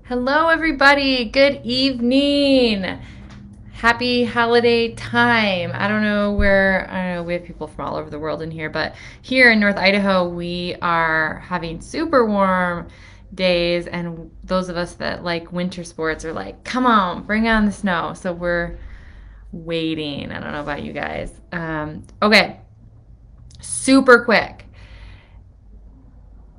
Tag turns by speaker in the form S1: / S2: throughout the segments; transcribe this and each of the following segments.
S1: Hello, everybody. Good evening. Happy holiday time. I don't know, we have people from all over the world in here, but here in North Idaho, we are having super warm days, and those of us that like winter sports are like, come on, bring on the snow. So we're waiting. I don't know about you guys. Okay, super quick.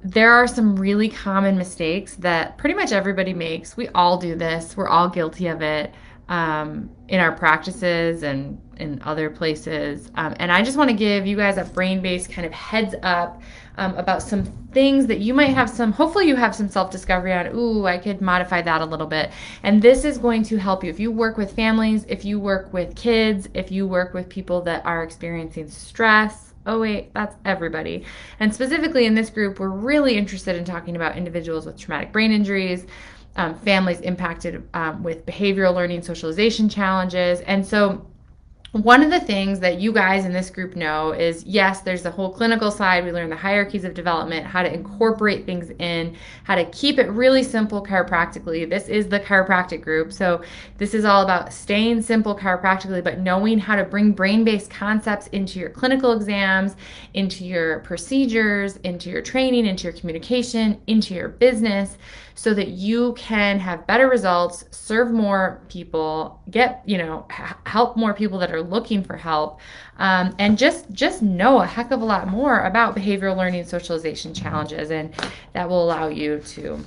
S1: There are some really common mistakes that pretty much everybody makes. We all do this. We're all guilty of it in our practices and in other places. And I just want to give you guys a brain-based kind of heads up about some things that you might have hopefully you have some self-discovery on. Ooh, I could modify that a little bit. And this is going to help you. If you work with families, if you work with kids, if you work with people that are experiencing stress, oh wait, that's everybody. And specifically in this group, we're really interested in talking about individuals with traumatic brain injuries, families impacted with behavioral learning, socialization challenges. And so one of the things that you guys in this group know is, yes, there's the whole clinical side. We learn the hierarchies of development, how to incorporate things in, how to keep it really simple chiropractically. This is the chiropractic group. So this is all about staying simple chiropractically, but knowing how to bring brain-based concepts into your clinical exams, into your procedures, into your training, into your communication, into your business, so that you can have better results, serve more people, help more people that are looking for help, and just know a heck of a lot more about behavioral learning and socialization challenges, and that will allow you to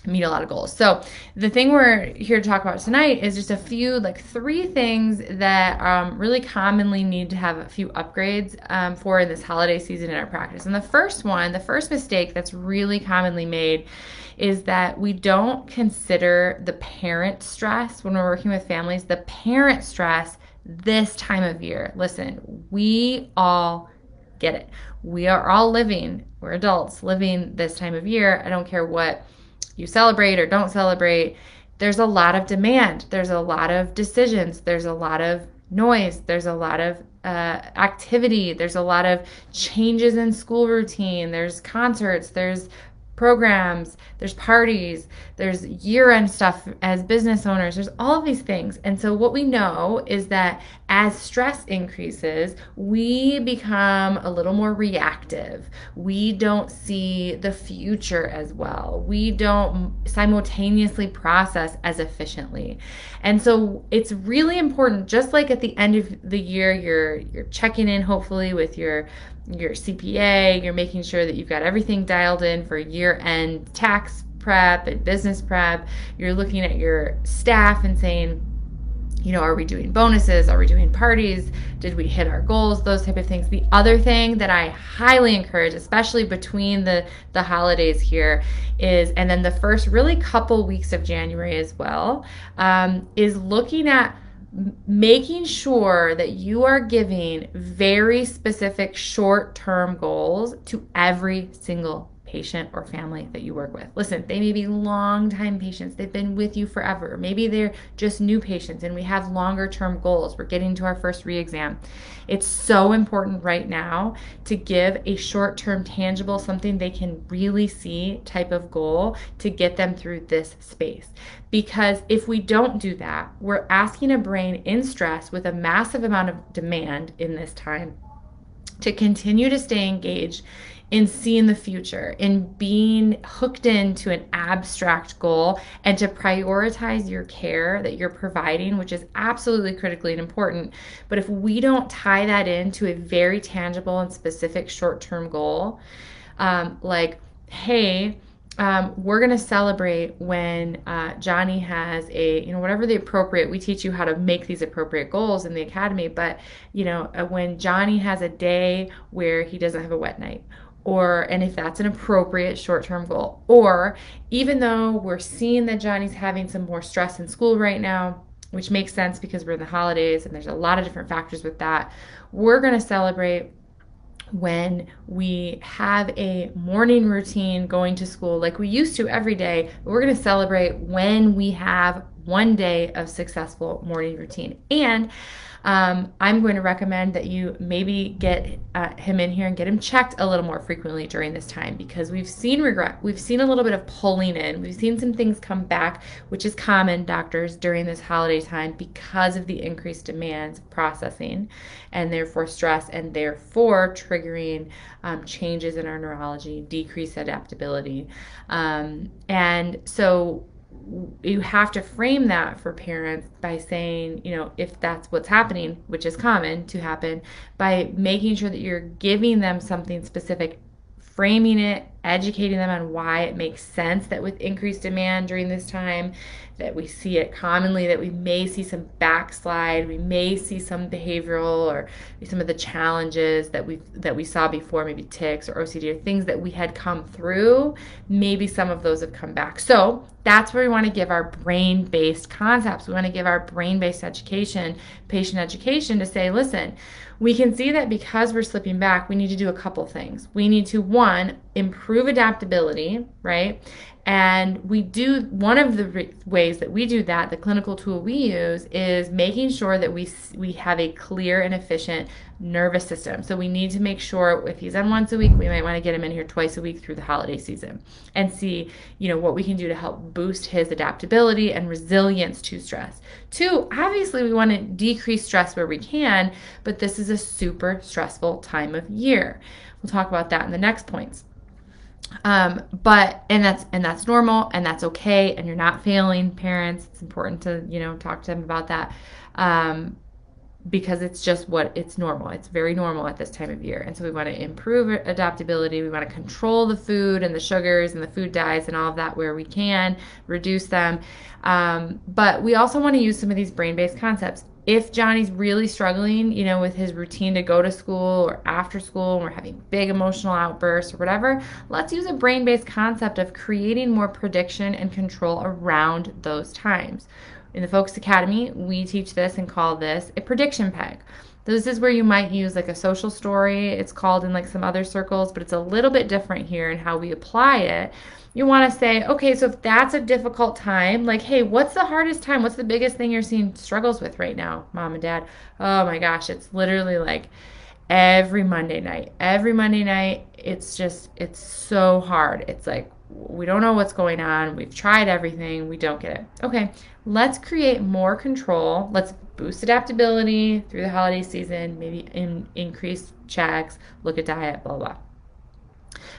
S1: meet a lot of goals. So the thing we're here to talk about tonight is just three things that really commonly need to have a few upgrades for in this holiday season in our practice. And the first mistake that's really commonly made is that we don't consider the parent stress when we're working with families, the parent stress this time of year. Listen, we all get it. We're adults living this time of year. I don't care what you celebrate or don't celebrate. There's a lot of demand. There's a lot of decisions. There's a lot of noise. There's a lot of activity. There's a lot of changes in school routine. There's concerts. There's programs, there's parties, there's year-end stuff as business owners, there's all of these things. And so what we know is that as stress increases, we become a little more reactive. We don't see the future as well. We don't simultaneously process as efficiently. And so it's really important, just like at the end of the year, you're checking in hopefully with your CPA, you're making sure that you've got everything dialed in for year-end tax prep and business prep. You're looking at your staff and saying, are we doing bonuses? Are we doing parties? Did we hit our goals? Those type of things. The other thing that I highly encourage, especially between the holidays here, and then the first really couple weeks of January as well, is looking at making sure that you are giving very specific short-term goals to every single patient or family that you work with. Listen, they may be long-time patients. They've been with you forever. Maybe they're just new patients and we have longer-term goals. We're getting to our first re-exam. It's so important right now to give a short-term tangible, something they can really see type of goal to get them through this space. Because if we don't do that, we're asking a brain in stress with a massive amount of demand in this time to continue to stay engaged in seeing the future, in being hooked into an abstract goal, and to prioritize your care that you're providing, which is absolutely critically important. But if we don't tie that into a very tangible and specific short-term goal, hey, we're going to celebrate when Johnny has whatever the appropriate, we teach you how to make these appropriate goals in the academy, but, when Johnny has a day where he doesn't have a wet night, and if that's an appropriate short-term goal, or even though we're seeing that Johnny's having some more stress in school right now, which makes sense because we're in the holidays and there's a lot of different factors with that, we're going to celebrate when we have a morning routine going to school like we used to every day. We're going to celebrate when we have one day of successful morning routine. And I'm going to recommend that you maybe get him in here and get him checked a little more frequently during this time, because we've seen regret. We've seen a little bit of pulling in. We've seen some things come back, which is common, doctors, during this holiday time because of the increased demands of processing and therefore stress, and therefore triggering changes in our neurology, decreased adaptability. And so you have to frame that for parents by saying, if that's what's happening, which is common to happen, by making sure that you're giving them something specific, framing it, educating them on why it makes sense that with increased demand during this time, that we see it commonly, that we may see some backslide, we may see some behavioral or some of the challenges that we saw before, maybe tics or OCD or things that we had come through, maybe some of those have come back. So that's where we want to give our brain-based concepts. We want to give our brain-based education, patient education, to say, listen, we can see that because we're slipping back, we need to do a couple things. We need to, one, improve adaptability, right? And we do, one of the ways that we do that, the clinical tool we use, is making sure that we have a clear and efficient nervous system. So we need to make sure if he's on once a week, we might want to get him in here twice a week through the holiday season and see, what we can do to help boost his adaptability and resilience to stress. Two, obviously we want to decrease stress where we can, but this is a super stressful time of year. We'll talk about that in the next points. But that's normal, and that's okay, and you're not failing, parents. It's important to talk to them about that, because it's normal. It's very normal at this time of year. And so we want to improve adaptability. We want to control the food and the sugars and the food dyes and all of that where we can, reduce them. But we also want to use some of these brain-based concepts. If Johnny's really struggling, with his routine to go to school or after school, and we're having big emotional outbursts or whatever, let's use a brain-based concept of creating more prediction and control around those times. In the Focus Academy, we teach this and call this a prediction peg. This is where you might use like a social story. It's called in like some other circles, but it's a little bit different here in how we apply it. You want to say, okay, so if that's a difficult time, like, hey, what's the hardest time? What's the biggest thing you're seeing struggles with right now, mom and dad? Oh my gosh, it's literally like every Monday night. Every Monday night, it's so hard. It's like, we don't know what's going on. We've tried everything. We don't get it. Okay, let's create more control. Let's boost adaptability through the holiday season, maybe increase checks, look at diet, blah, blah.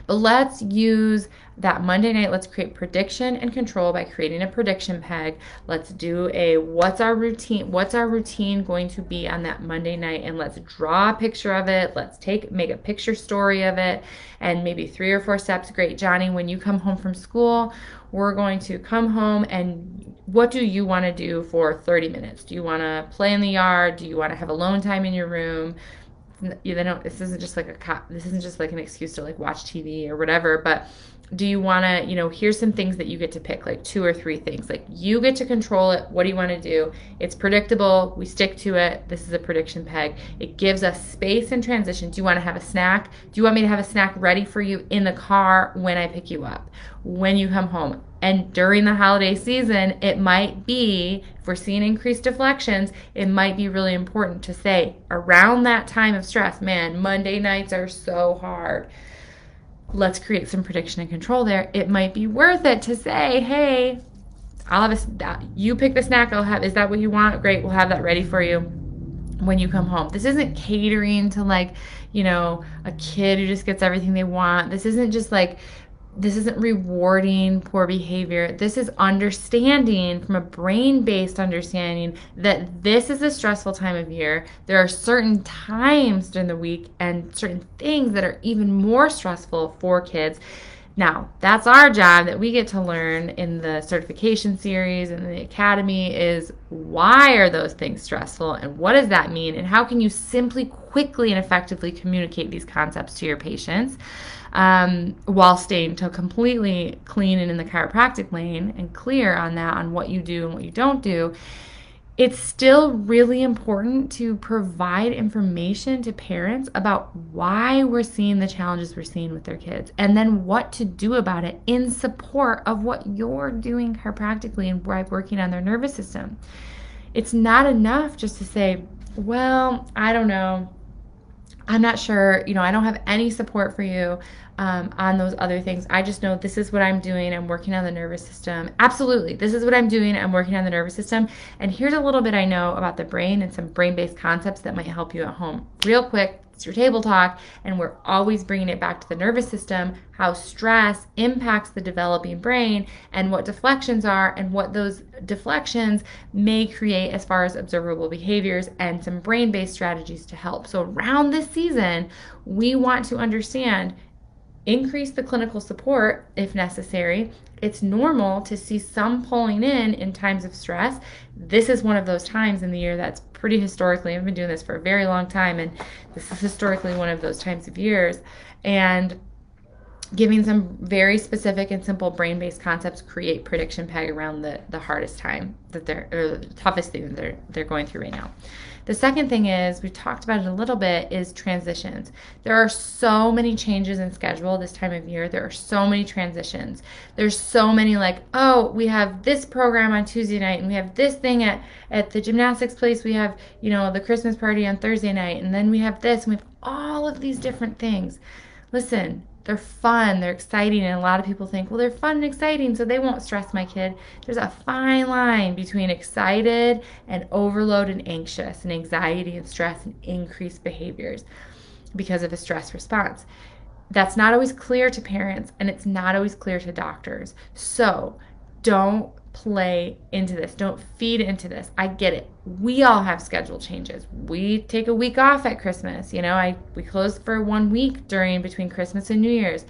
S1: But let's use that Monday night. Let's create prediction and control by creating a prediction peg. Let's do what's our routine? What's our routine going to be on that Monday night? And let's draw a picture of it. Let's make a picture story of it, and maybe 3 or 4 steps. Great, Johnny, when you come home from school, we're going to come home, and what do you want to do for 30 minutes? Do you want to play in the yard? Do you want to have alone time in your room? This isn't just like an excuse to like watch TV or whatever, but do you want to, here's some things that you get to pick, like 2 or 3 things. Like, you get to control it. What do you want to do? It's predictable. We stick to it. This is a prediction peg. It gives us space and transition. Do you want to have a snack? Do you want me to have a snack ready for you in the car when I pick you up, when you come home? And during the holiday season, it might be, if we're seeing increased deflections, it might be really important to say, around that time of stress, man, Monday nights are so hard. Let's create some prediction and control there. It might be worth it to say, hey, you pick the snack I'll have. Is that what you want? Great, we'll have that ready for you when you come home. This isn't catering to like, a kid who just gets everything they want. This isn't rewarding poor behavior. This is understanding, from a brain-based understanding, that this is a stressful time of year. There are certain times during the week and certain things that are even more stressful for kids. Now, that's our job that we get to learn in the certification series and the academy, is why are those things stressful, and what does that mean, and how can you simply, quickly, and effectively communicate these concepts to your patients, while staying completely clean and in the chiropractic lane and clear on what you do and what you don't do. It's still really important to provide information to parents about why we're seeing the challenges we're seeing with their kids and then what to do about it in support of what you're doing chiropractically and working on their nervous system. It's not enough just to say, well, I don't know, I'm not sure, I don't have any support for you on those other things. I just know this is what I'm doing. I'm working on the nervous system. Absolutely. This is what I'm doing. I'm working on the nervous system. And here's a little bit I know about the brain and some brain-based concepts that might help you at home. Real quick, it's your table talk, and we're always bringing it back to the nervous system, how stress impacts the developing brain, and what deflections are, and what those deflections may create as far as observable behaviors, and some brain-based strategies to help. So around this season, we want to understand, increase the clinical support if necessary. It's normal to see some pulling in times of stress. This is one of those times in the year that's pretty historically, I've been doing this for a very long time, and this is historically one of those times of years. And giving some very specific and simple brain-based concepts create prediction peg around the hardest time or the toughest thing that they're going through right now. The second thing is, we talked about it a little bit, is transitions. There are so many changes in schedule this time of year. There are so many transitions. There's so many, like, oh, we have this program on Tuesday night, and we have this thing at the gymnastics place. We have, the Christmas party on Thursday night, and then we have this, and we have all of these different things. Listen, they're fun, they're exciting, and a lot of people think, well, they're fun and exciting, so they won't stress my kid. There's a fine line between excited and overload and anxious, and anxiety and stress and increased behaviors because of a stress response. That's not always clear to parents, and it's not always clear to doctors. So don't play into this. Don't feed into this. I get it. We all have schedule changes. We take a week off at Christmas. We close for 1 week between Christmas and New Year's.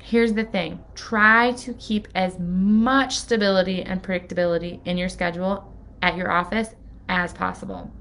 S1: Here's the thing. Try to keep as much stability and predictability in your schedule at your office as possible.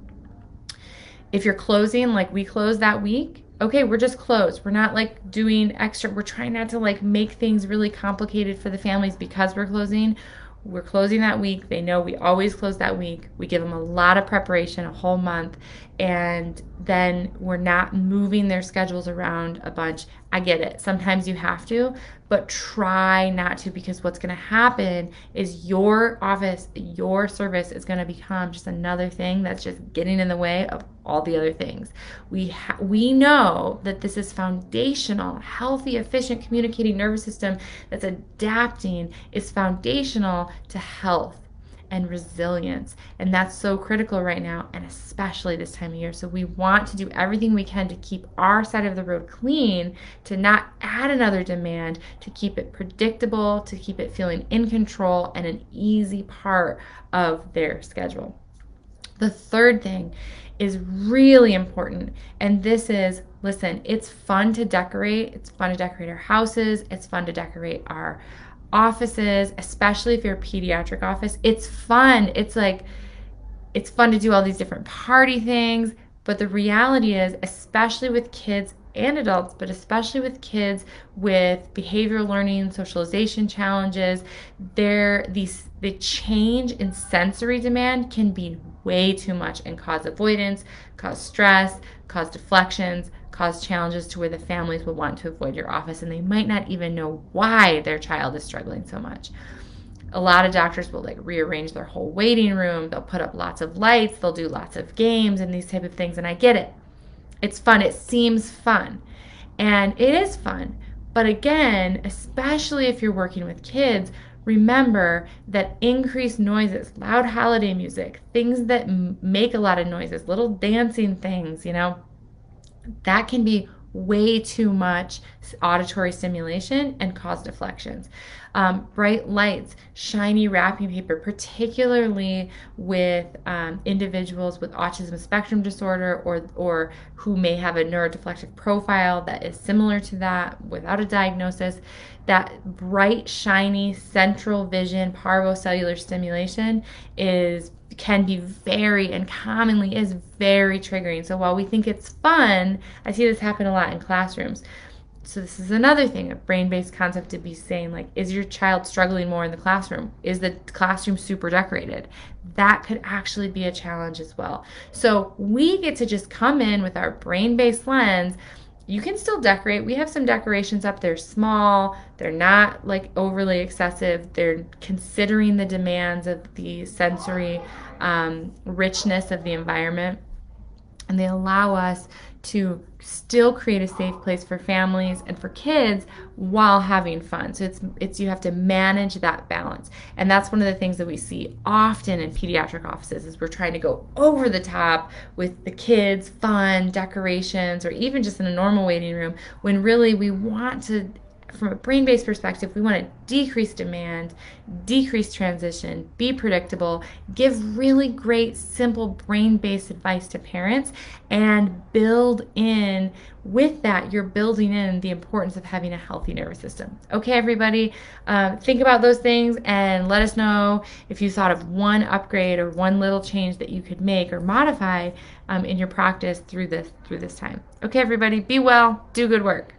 S1: If you're closing, like we close that week, okay, we're just closed. We're not doing extra. We're trying not to make things really complicated for the families because we're closing. We're closing that week. They know we always close that week. We give them a lot of preparation, a whole month, and then we're not moving their schedules around a bunch. I get it. Sometimes you have to, but try not to, because what's going to happen is your office, your service is going to become just another thing that's just getting in the way of all the other things. We know that this is foundational. Healthy, efficient, communicating nervous system that's adapting is foundational to health and resilience. And that's so critical right now, and especially this time of year. So we want to do everything we can to keep our side of the road clean, to not add another demand, to keep it predictable, to keep it feeling in control and an easy part of their schedule. The third thing is really important, and this is, listen, it's fun to decorate. It's fun to decorate our houses. It's fun to decorate our offices, especially if you're a pediatric office. It's fun. It's fun to do all these different party things, but the reality is, especially with kids and adults, but especially with kids with behavioral learning, socialization challenges, the change in sensory demand can be way too much and cause avoidance, cause stress, cause deflections, cause challenges to where the families will want to avoid your office, and they might not even know why their child is struggling so much. A lot of doctors will rearrange their whole waiting room. They'll put up lots of lights. They'll do lots of games and these type of things, and I get it. It's fun. It seems fun, and it is fun. But again, especially if you're working with kids, remember that increased noises, loud holiday music, things that make a lot of noises, little dancing things, that can be way too much auditory stimulation and cause deflections. Bright lights, shiny wrapping paper, particularly with individuals with autism spectrum disorder or who may have a neuro-deflective profile that is similar to that without a diagnosis. That bright, shiny, central vision parvocellular stimulation can be very, and commonly is very triggering. So while we think it's fun, I see this happen a lot in classrooms. So this is another thing, a brain-based concept to be saying, like, is your child struggling more in the classroom? Is the classroom super decorated? That could actually be a challenge as well. So we get to just come in with our brain-based lens. You can still decorate. We have some decorations up. They're small. They're not like overly excessive. They're considering the demands of the sensory richness of the environment. And they allow us to still create a safe place for families and for kids while having fun. So it's you have to manage that balance. And that's one of the things that we see often in pediatric offices is we're trying to go over the top with the kids, fun, decorations, or even just in a normal waiting room, when really we want to, from a brain-based perspective, we want to decrease demand, decrease transition, be predictable, give really great, simple brain-based advice to parents, and build in, with that, you're building in the importance of having a healthy nervous system. Okay, everybody, think about those things and let us know if you thought of one upgrade or one little change that you could make or modify in your practice through this time. Okay, everybody, be well, do good work.